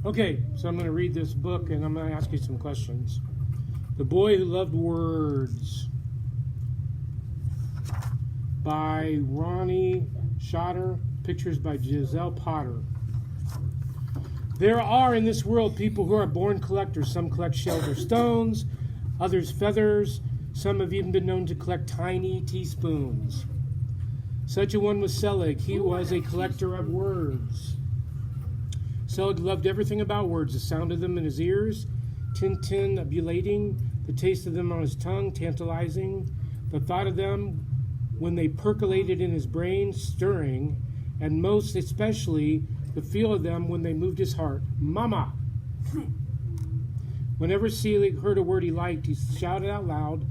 Okay, so I'm going to read this book and I'm going to ask you some questions. The Boy Who Loved Words by Ronnie Schotter, pictures by Giselle Potter. There are in this world people who are born collectors. Some collect shells or stones, others feathers. Some have even been known to collect tiny teaspoons. Such a one was Selig. He was a collector of words. Selig loved everything about words, the sound of them in his ears, tintinnabulating, the taste of them on his tongue, tantalizing, the thought of them when they percolated in his brain, stirring, and most especially the feel of them when they moved his heart. Mama! Whenever Selig heard a word he liked, he shouted out loud,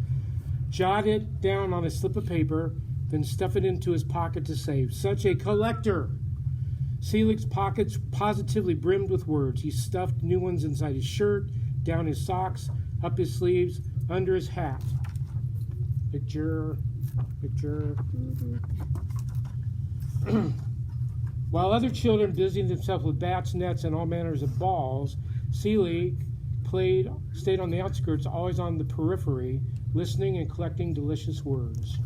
jotted it down on a slip of paper, then stuffed it into his pocket to save. Such a collector! Selig's pockets positively brimmed with words. He stuffed new ones inside his shirt, down his socks, up his sleeves, under his hat. Picture. While other children busied themselves with bats, nets, and all manners of balls, Selig stayed on the outskirts, always on the periphery, listening and collecting delicious words.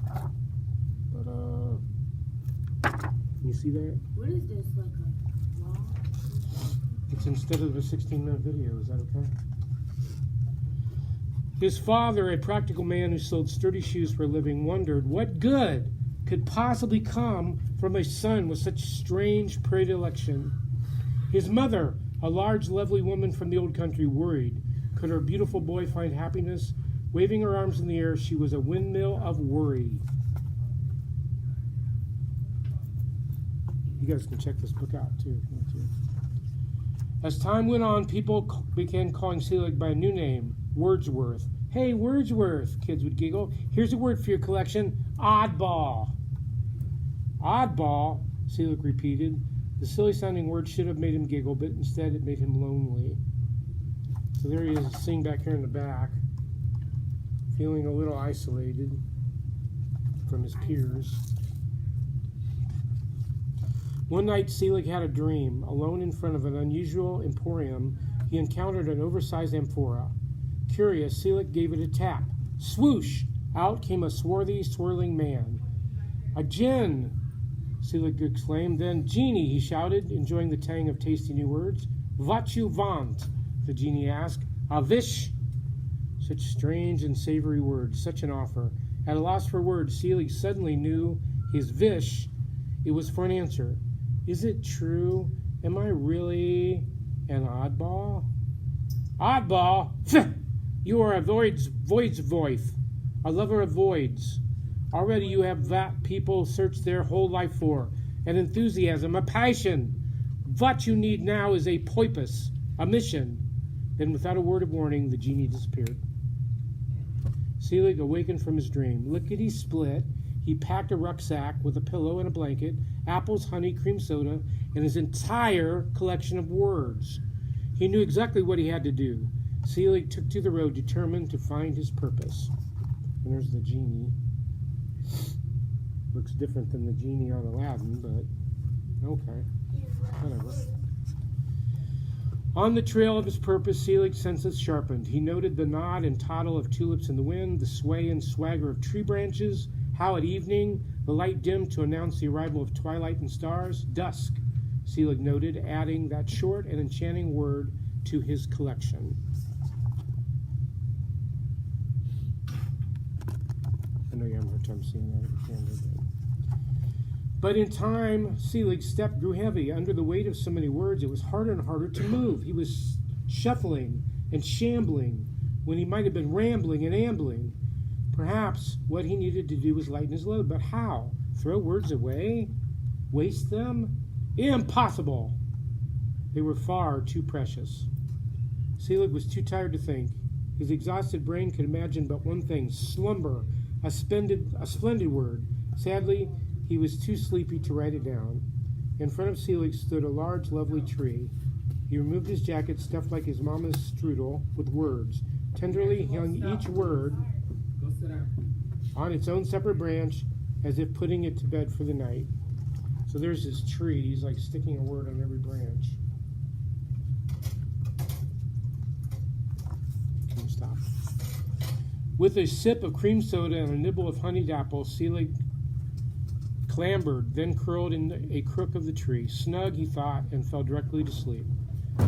You see that? What is this, like a law? It's instead of a 16-minute video. Is that okay? His father, a practical man who sold sturdy shoes for a living, wondered what good could possibly come from a son with such strange predilection. His mother, a large, lovely woman from the old country, worried. Could her beautiful boy find happiness? Waving her arms in the air, she was a windmill of worry. You guys can check this book out, too, if you want to. As time went on, people began calling Selig by a new name, Wordsworth. Hey, Wordsworth, kids would giggle. Here's a word for your collection, oddball. Oddball, Selig repeated. The silly-sounding word should have made him giggle, but instead it made him lonely. So there he is, sitting back here in the back, feeling a little isolated from his peers. One night, Selig had a dream. Alone in front of an unusual emporium, he encountered an oversized amphora. Curious, Selig gave it a tap. Swoosh! Out came a swarthy, swirling man. A djinn! Selig exclaimed. Then, genie, he shouted, enjoying the tang of tasty new words. What you want? The genie asked. A wish! Such strange and savory words, such an offer. At a loss for words, Selig suddenly knew his wish. It was for an answer. Is it true? Am I really an oddball? Oddball? You are a void's voice, a lover of voids. Already you have that people search their whole life for, an enthusiasm, a passion. What you need now is a purpose, a mission. Then without a word of warning, the genie disappeared. Selig awakened from his dream. Lickety-split, he packed a rucksack with a pillow and a blanket, apples, honey, cream soda, and his entire collection of words. He knew exactly what he had to do. Selig took to the road, determined to find his purpose. And there's the genie. Looks different than the genie on Aladdin, but okay, whatever. On the trail of his purpose, Selig's senses sharpened. He noted the nod and toddle of tulips in the wind, the sway and swagger of tree branches, how at evening the light dimmed to announce the arrival of twilight and stars. Dusk, Selig noted, adding that short and enchanting word to his collection. I know you're having a hard time seeing that at the camera, but in time, Selig's step grew heavy. Under the weight of so many words, it was harder and harder to move. He was shuffling and shambling when he might have been rambling and ambling. Perhaps what he needed to do was lighten his load, but how? Throw words away? Waste them? Impossible! They were far too precious. Selig was too tired to think. His exhausted brain could imagine but one thing, slumber, a splendid word. Sadly, he was too sleepy to write it down. In front of Selig stood a large, lovely tree. He removed his jacket, stuffed like his mama's strudel, with words. Tenderly hung each word on its own separate branch, as if putting it to bed for the night. So there's this tree. He's like sticking a word on every branch. stop. With a sip of cream soda and a nibble of honeyed apple, Selig clambered, then curled in a crook of the tree. Snug, he thought, and fell directly to sleep.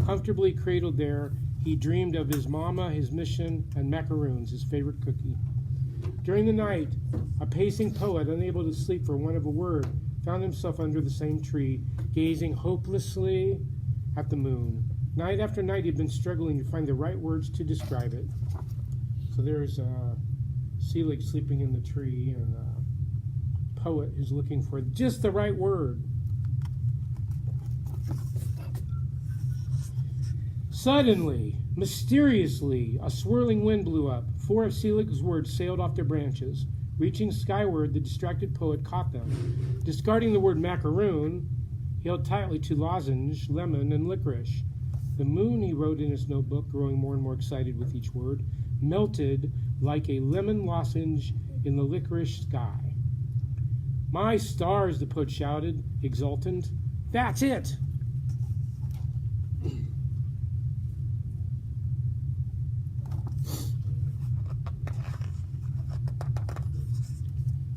Comfortably cradled there, he dreamed of his mama, his mission, and macaroons, his favorite cookie. During the night, a pacing poet, unable to sleep for want of a word, found himself under the same tree, gazing hopelessly at the moon. Night after night, he'd been struggling to find the right words to describe it. So there's Selig sleeping in the tree, and a poet who's looking for just the right word. Suddenly, mysteriously, a swirling wind blew up. 4 of Selig's words sailed off their branches. Reaching skyward, the distracted poet caught them. Discarding the word macaroon, he held tightly to lozenge, lemon, and licorice. The moon, he wrote in his notebook, growing more and more excited with each word, melted like a lemon lozenge in the licorice sky. My stars, the poet shouted, exultant. That's it!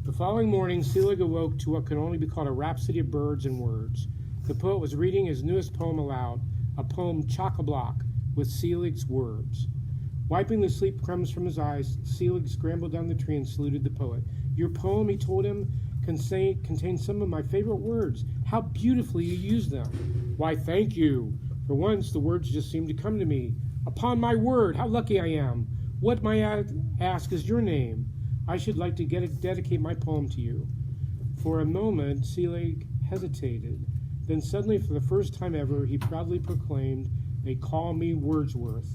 The following morning, Selig awoke to what could only be called a rhapsody of birds and words. The poet was reading his newest poem aloud, a poem chock-a-block with Selig's words. Wiping the sleep crumbs from his eyes, Selig scrambled down the tree and saluted the poet. Your poem, he told him, contains some of my favorite words. How beautifully you use them. Why, thank you. For once, the words just seemed to come to me. Upon my word, how lucky I am. What, may I ask, is your name? I should like to dedicate my poem to you. For a moment, Selig hesitated. Then suddenly, for the first time ever, he proudly proclaimed, "They call me Wordsworth."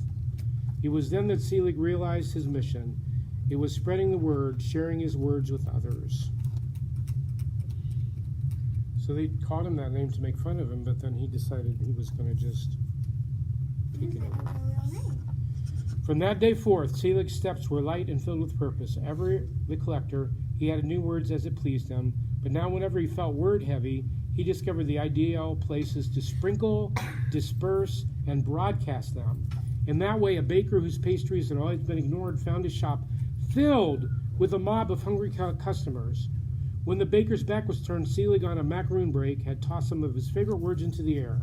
It was then that Selig realized his mission. It was spreading the word, sharing his words with others. So they called him that name to make fun of him, but then he decided he was going to just take it over. From that day forth, Selig's steps were light and filled with purpose. Ever the collector, he added new words as it pleased him, but now whenever he felt word-heavy, he discovered the ideal places to sprinkle, disperse, and broadcast them. In that way, a baker whose pastries had always been ignored found his shop filled with a mob of hungry customers. When the baker's back was turned, Selig, on a macaroon break, had tossed some of his favorite words into the air.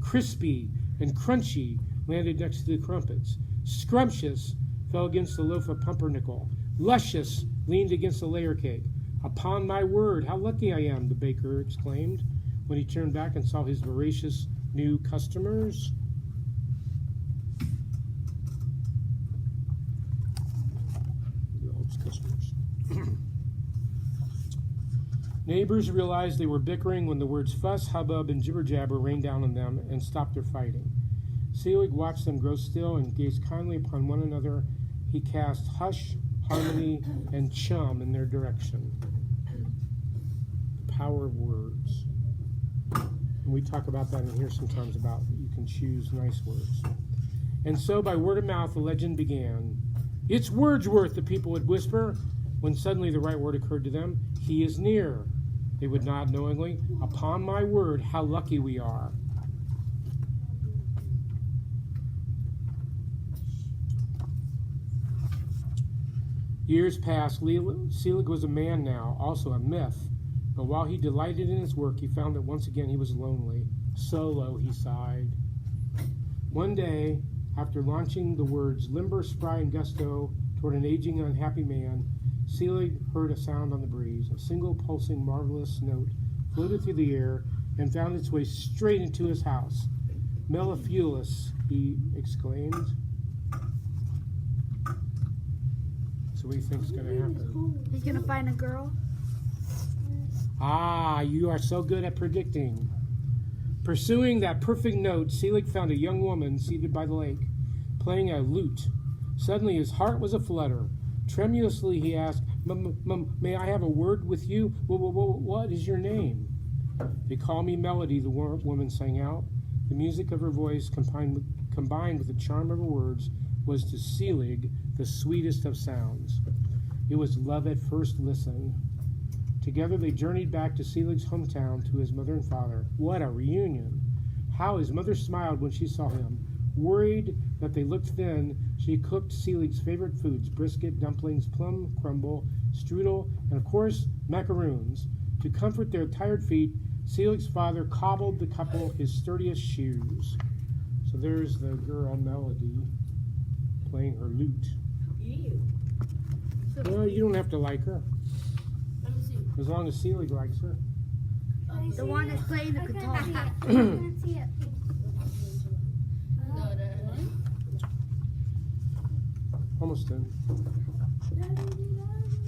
Crispy and crunchy landed next to the crumpets. Scrumptious fell against the loaf of pumpernickel. Luscious leaned against the layer cake. Upon my word, how lucky I am, the baker exclaimed when he turned back and saw his voracious new customers. Neighbors realized they were bickering when the words fuss, hubbub, and jibber-jabber rained down on them and stopped their fighting. Selig watched them grow still and gazed kindly upon one another. He cast hush, harmony, and chum in their direction. The power of words. And we talk about that in here sometimes, about you can choose nice words. And so by word of mouth, the legend began. It's Wordsworth, the people would whisper, when suddenly the right word occurred to them. He is near. They would nod knowingly. Upon my word, how lucky we are. Years passed. Selig was a man now, also a myth. But while he delighted in his work, he found that once again he was lonely. Solo, he sighed. One day, after launching the words limber, spry, and gusto toward an aging, unhappy man, Selig heard a sound on the breeze. A single pulsing, marvelous note floated through the air and found its way straight into his house. Mellifluous, he exclaimed. So what do you think is going to happen? He's gonna find a girl. Ah, you are so good at predicting. Pursuing that perfect note, Selig found a young woman seated by the lake, playing a lute. Suddenly his heart was aflutter. Tremulously he asked, may I have a word with you? What is your name? They call me Melody, the woman sang out. The music of her voice, combined with the charm of her words, was to Selig the sweetest of sounds. It was love at first listen. Together they journeyed back to Selig's hometown to his mother and father. What a reunion! How his mother smiled when she saw him. Worried that they looked thin, she cooked Selig's favorite foods: brisket, dumplings, plum crumble, strudel, and of course, macaroons. To comfort their tired feet, Selig's father cobbled the couple his sturdiest shoes. So there's the girl Melody playing her lute. Well, you don't have to like her, Let me see. as long as Selig likes her. The one that's playing the guitar. Almost done.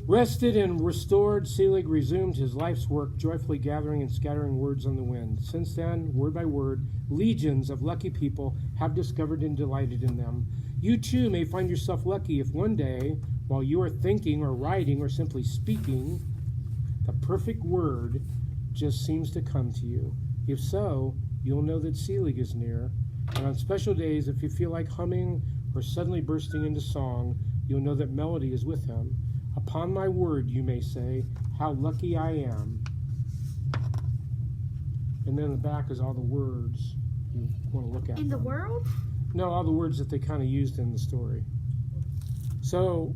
Rested and restored, Selig resumed his life's work, joyfully gathering and scattering words on the wind. Since then, word by word, legions of lucky people have discovered and delighted in them. You too may find yourself lucky if one day, while you are thinking or writing or simply speaking, the perfect word just seems to come to you. If so, you'll know that Selig is near. And on special days, if you feel like humming or suddenly bursting into song, you'll know that Melody is with him. Upon my word, you may say, how lucky I am. And then in the back is all the words you want to look at. In the world? No, all the words that they kind of used in the story. So